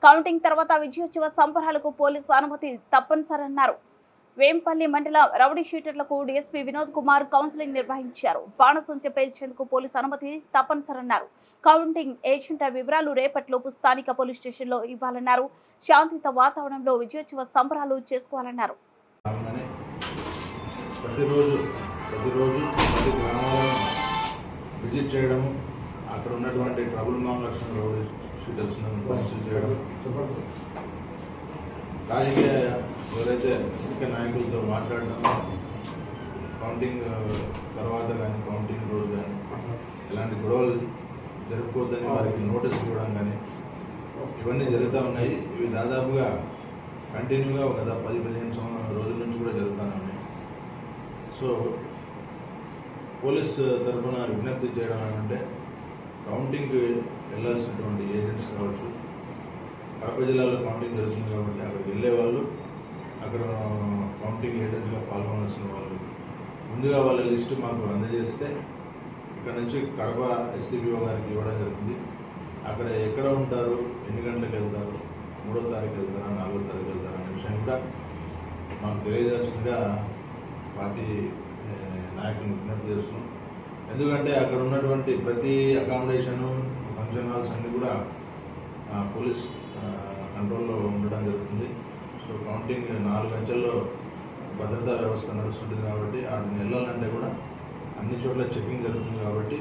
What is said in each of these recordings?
Counting తర్వాత విజయోత్సవ సంబరాలకు police అనుమతి తప్పనిసరన్నారు. వేంపల్లి మండల రౌడీ షీటర్లకు డీఎస్పీ వినోద్ కుమార్ కౌన్సిలింగ్ నిర్వహించారు. బాణసంచ పేల్చేందుకు పోలీసు అనుమతి తప్పనిసరన్నారు. కౌంటింగ్ ఏజెంట్ వివరాలు రేపటిలోపు స్థానిక పోలీస్ స్టేషన్లో ఇవ్వాలన్నారు. శాంతియుత వాతావరణంలో విజయోత్సవ సంబరాలు చేసుకోవాలన్నారు. విజిట్ చేయడం, అక్కడ ఉన్నటువంటి ట్రబుల్ మాంగర్స్ చేయడం, రాజకీయ ఎవరైతే ముఖ్య నాయకులతో మాట్లాడడం, కౌంటింగ్ తర్వాత కానీ కౌంటింగ్ రోజు కానీ ఇలాంటి గొడవలు జరుపుకోవద్దని వారికి నోటీస్ ఇవ్వడం కానీ ఇవన్నీ జరుగుతూ ఉన్నాయి. ఇవి దాదాపుగా కంటిన్యూగా గత 10-15 రోజుల నుంచి కూడా జరుగుతూ ఉన్నాయి. సో పోలీస్ తరఫున విజ్ఞప్తి చేయడం ఏమంటే, కౌంటింగ్కి వెళ్ళాల్సినటువంటి ఏజెంట్స్ కావచ్చు, కడప జిల్లాలో కౌంటింగ్ జరుగుతుంది కాబట్టి అక్కడికి వెళ్ళే వాళ్ళు, అక్కడ కౌంటింగ్ ఏజెంట్గా పాల్గొనాల్సిన వాళ్ళు ముందుగా వాళ్ళ లిస్టు మాకు అందజేస్తే ఇక్కడ నుంచి కడప ఎస్డిపిఓ గారికి ఇవ్వడం జరుగుతుంది. అక్కడ ఎక్కడ ఉంటారు, ఎన్ని గంటలకు వెళ్తారు, 3వ తారీఖు వెళ్తారా, 4వ తారీఖు వెళ్తారా అనే విషయం కూడా మాకు తెలియజేయాల్సిందిగా పార్టీ నాయకులను విజ్ఞప్తి చేస్తున్నాం. ఎందుకంటే అక్కడ ఉన్నటువంటి ప్రతి అకామిడేషను, ఫంక్షన్ హాల్స్ అన్నీ కూడా పోలీస్ కంట్రోల్లో ఉండడం జరుగుతుంది. సో కౌంటింగ్ 4 గంటల్లో భద్రతా వ్యవస్థ నడుస్తుంటుంది కాబట్టి వాటిని వెళ్ళాలంటే కూడా అన్ని చోట్ల చెకింగ్ జరుగుతుంది. కాబట్టి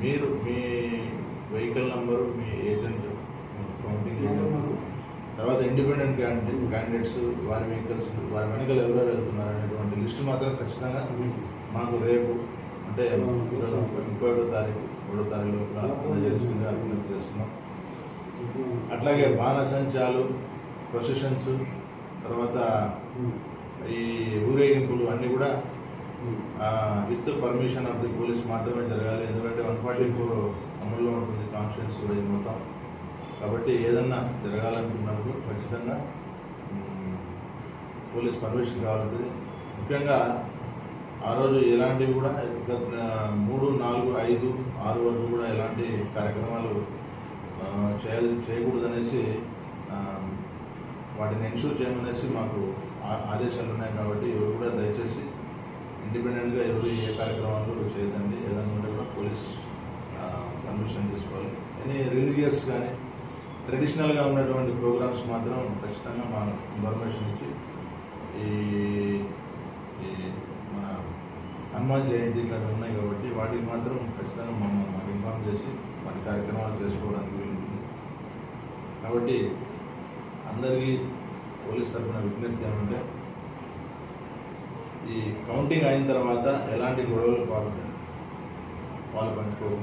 మీరు మీ వెహికల్ నంబరు, మీ ఏజెంట్, కౌంటింగ్ ఏజెంట్, తర్వాత ఇండిపెండెంట్ క్యాండిడేట్స్, వారి వెహికల్స్, వారి వెనకాల ఎవరెవరు వెళ్తున్నారు అనేటువంటి లిస్టు మాత్రం ఖచ్చితంగా మాకు రేపు అంటే 31వ తారీఖు 3వ తారీఖు లోపల అందజేయాల్సిందిగా విజ్ఞప్తి చేస్తున్నాం. అట్లాగే బాణసంచాలు, ప్రొసెషన్స్, తర్వాత ఈ ఊరేగింపులు అన్నీ కూడా with permission of the police మాత్రమే జరగాలి. ఎందుకంటే 144 అమల్లో ఉంటుంది కాన్స్టిట్యున్సీ మొత్తం. కాబట్టి ఏదన్నా జరగాలనుకున్నప్పుడు ఖచ్చితంగా పోలీస్ పర్మిషన్ కావాలంటుంది. ముఖ్యంగా ఆ రోజు ఎలాంటివి కూడా 3, 4, 5, 6 వరకు కూడా ఎలాంటి కార్యక్రమాలు చేయకూడదనేసి వాటిని ఎన్షూర్ చేయమనేసి మాకు ఆదేశాలు ఉన్నాయి. కాబట్టి ఎవరు కూడా దయచేసి ఇండిపెండెంట్గా ఎవరు ఏ కార్యక్రమాలు చేయదండి. ఏదైనా ఉంటే కూడా పోలీస్ పర్మిషన్ తీసుకోవాలి. ఎనీ రిలీజియస్ కానీ ట్రెడిషనల్గా ఉన్నటువంటి ప్రోగ్రామ్స్ మాత్రం ఖచ్చితంగా మా ఇన్ఫర్మేషన్ ఇచ్చి ఈ మన హనుమాన్ జయంతి ఇక్కడ ఉన్నాయి కాబట్టి వాటికి మాత్రం ఖచ్చితంగా మాకు ఇన్ఫార్మ్ చేసి వాటి కార్యక్రమాలు చేసుకోవడానికి వీలుంటుంది. కాబట్టి అందరికీ పోలీస్ తరఫున విజ్ఞప్తి ఏమంటే, ఈ కౌంటింగ్ అయిన తర్వాత ఎలాంటి గొడవలు వాళ్ళు పంచుకోకుండా